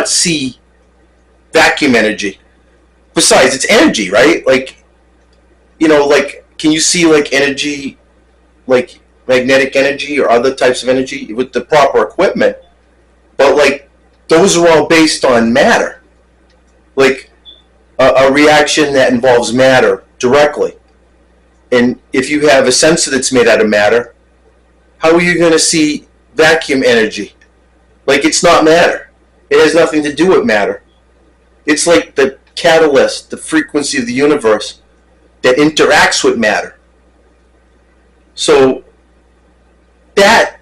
cannot see vacuum energy. Besides, it's energy, right? Like, like, can you see like energy, like magnetic energy or other types of energy with the proper equipment? But like, those are all based on matter, like a reaction that involves matter directly. And if you have a sensor that's made out of matter, how are you going to see vacuum energy? Like, it's not matter. It has nothing to do with matter. It's like the catalyst, the frequency of the universe that interacts with matter. So that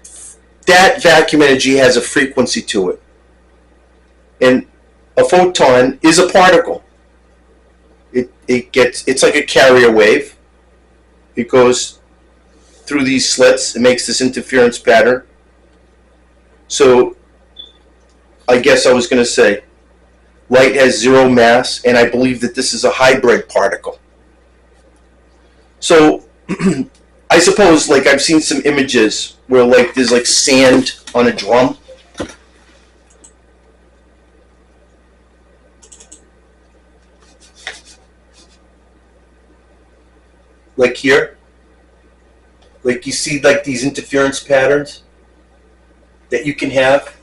vacuum energy has a frequency to it. And a photon is a particle. It's like a carrier wave. It goes through these slits. It makes this interference pattern. So I guess I was going to say light has zero mass, and I believe that this is a hybrid particle. So I suppose, like, I've seen some images where like there's like sand on a drum. Like here, like you see like these interference patterns that you can have.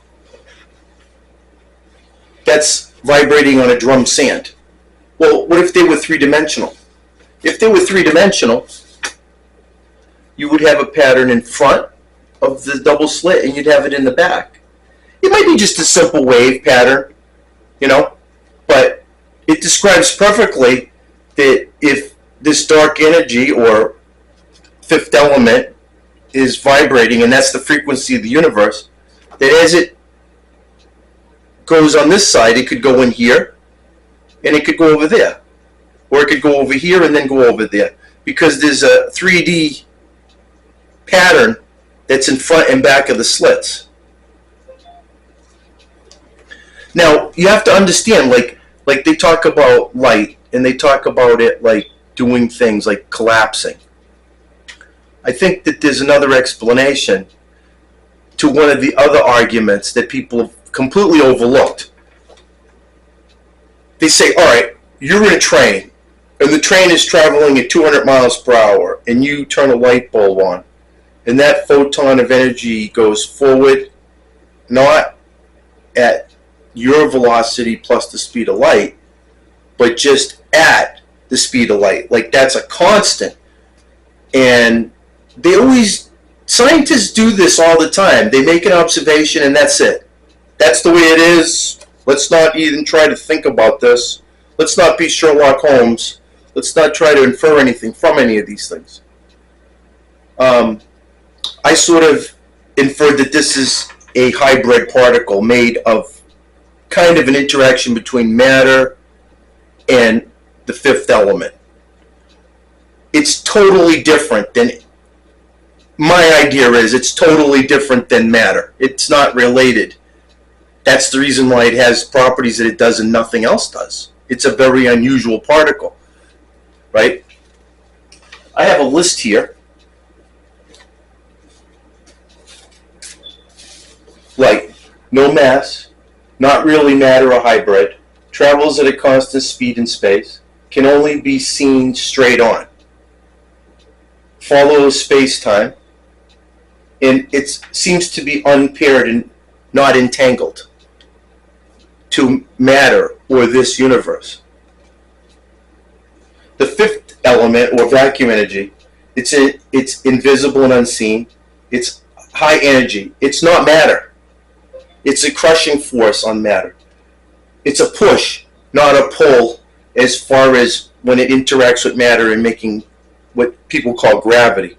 That's vibrating on a drum sand. Well, what if they were three-dimensional? If they were three-dimensional, you would have a pattern in front of the double slit and you'd have it in the back. It might be just a simple wave pattern, but it describes perfectly that if this dark energy or fifth element is vibrating, and that's the frequency of the universe, that as it goes on this side, it could go in here, and it could go over there. Or it could go over here and then go over there. Because there's a 3D pattern that's in front and back of the slits. Now, you have to understand, like they talk about light, and they talk about it like doing things like collapsing. I think that there's another explanation to one of the other arguments that people have completely overlooked. They say, all right, you're in a train, and the train is traveling at 200 miles per hour, and you turn a light bulb on, and that photon of energy goes forward, not at your velocity plus the speed of light, but just at the speed of light. Like, that's a constant. And scientists do this all the time. They make an observation and that's it. That's the way it is. Let's not even try to think about this. Let's not be Sherlock Holmes. Let's not try to infer anything from any of these things. I sort of inferred that this is a hybrid particle made of kind of an interaction between matter and the fifth element. It's totally different than, my idea is it's totally different than matter. It's not related. That's the reason why it has properties that it does and nothing else does. It's a very unusual particle, right? I have a list here. Light, no mass, not really matter or hybrid, travels at a constant speed in space, can only be seen straight on, follows space-time, and it seems to be unpaired and not entangled to matter or this universe. The fifth element, or vacuum energy, it's invisible and unseen. It's high energy. It's not matter. It's a crushing force on matter. It's a push, not a pull, as far as when it interacts with matter and making what people call gravity.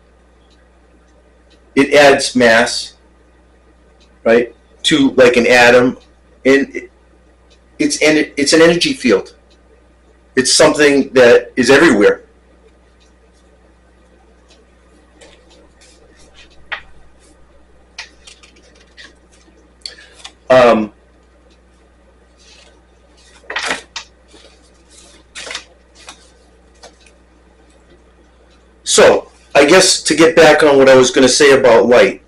It adds mass, right, to like an atom, and it's an energy field. It's something that is everywhere. So, I guess to get back on what I was going to say about light,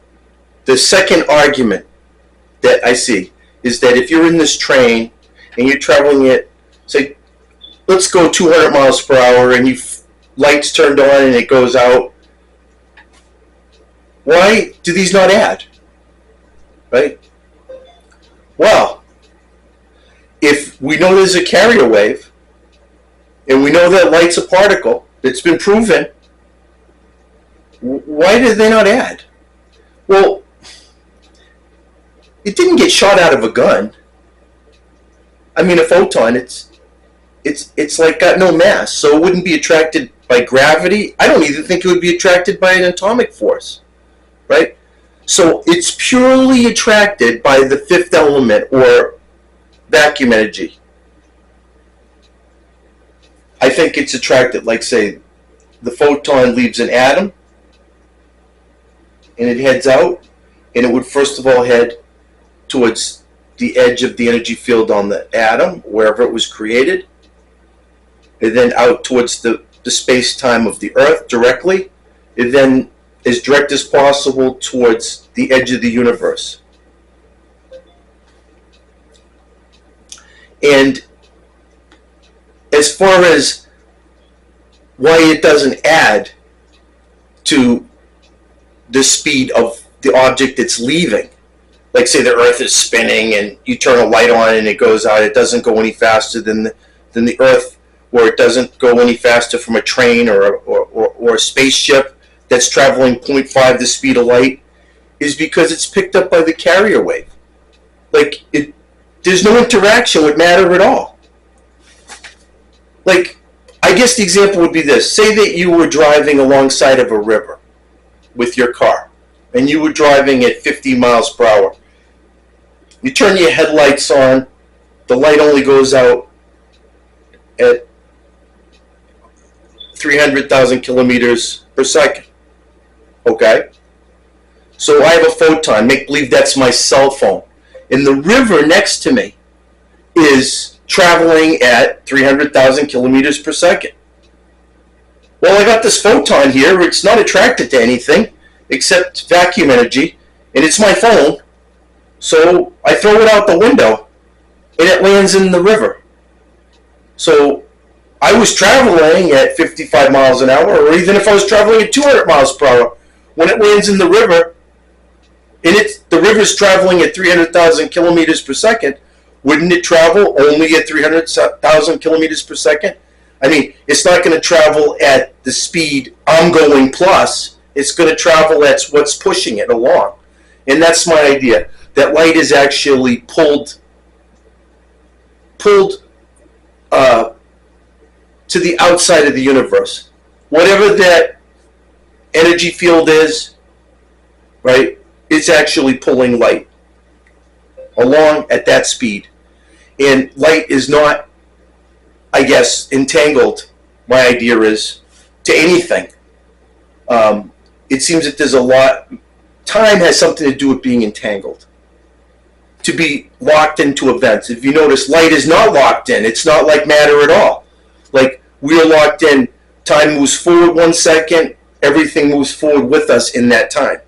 the second argument that I see is that if you're in this train and you're traveling at, say, let's go 200 miles per hour, and lights turned on and it goes out, why do these not add? Right? Well, if we know there's a carrier wave, and we know that light's a particle, it's been proven, why did they not add? Well, it didn't get shot out of a gun. I mean, a photon, it's like got no mass, so it wouldn't be attracted by gravity. I don't even think it would be attracted by an atomic force, right? So it's purely attracted by the fifth element, or vacuum energy. I think it's attracted, like, say, the photon leaves an atom, and it heads out, and it would first of all head towards the edge of the energy field on the atom, wherever it was created, and then out towards the space-time of the Earth directly, and then as direct as possible towards the edge of the universe. And as far as why it doesn't add to the speed of the object it's leaving, like say the Earth is spinning and you turn a light on and it goes out, it doesn't go any faster than the Earth, or it doesn't go any faster from a train or a spaceship that's traveling 0.5 the speed of light, is because it's picked up by the carrier wave. Like, there's no interaction with matter at all. Like, I guess the example would be this. Say that you were driving alongside of a river with your car, and you were driving at 50 miles per hour. You turn your headlights on, the light only goes out at 300,000 kilometers per second. Okay? So I have a photon. Make believe that's my cell phone. And the river next to me is traveling at 300,000 kilometers per second. Well, I got this photon here. It's not attracted to anything except vacuum energy, and it's my phone. So I throw it out the window, and it lands in the river. So I was traveling at 55 miles an hour, or even if I was traveling at 200 miles per hour, when it lands in the river, and the river's traveling at 300,000 kilometers per second, wouldn't it travel only at 300,000 kilometers per second? I mean, it's not going to travel at the speed I'm going plus. It's going to travel at what's pushing it along. And that's my idea, that light is actually pulled to the outside of the universe. Whatever that energy field is, right, it's actually pulling light along at that speed. And light is not, I guess, entangled, my idea is, to anything. It seems that there's a lot, time has something to do with being entangled, to be locked into events. If you notice, light is not locked in. It's not like matter at all. Like, we are locked in. Time moves forward 1 second, everything moves forward with us in that time.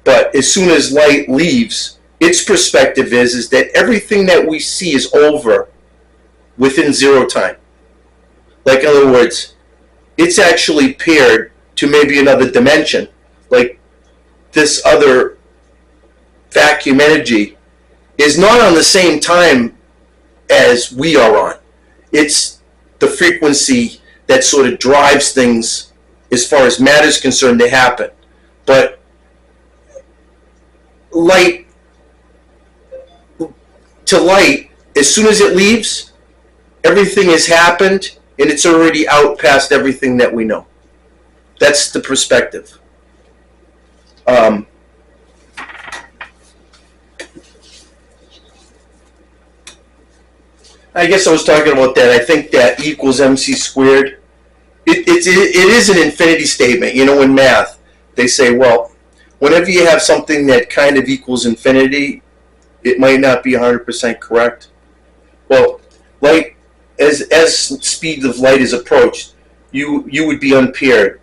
But as soon as light leaves, its perspective is that everything that we see is over within zero time. Like, in other words, it's actually paired to maybe another dimension. Like, this other vacuum energy is not on the same time as we are on. It's the frequency that sort of drives things, as far as matter is concerned, to happen. But light, to light, as soon as it leaves, everything has happened, and it's already out past everything that we know. That's the perspective. I guess I was talking about that. I think that E equals MC squared. It is an infinity statement. You know, in math, they say, well, whenever you have something that kind of equals infinity, it might not be 100% correct. Well, light, as speed of light is approached, you would be unpaired.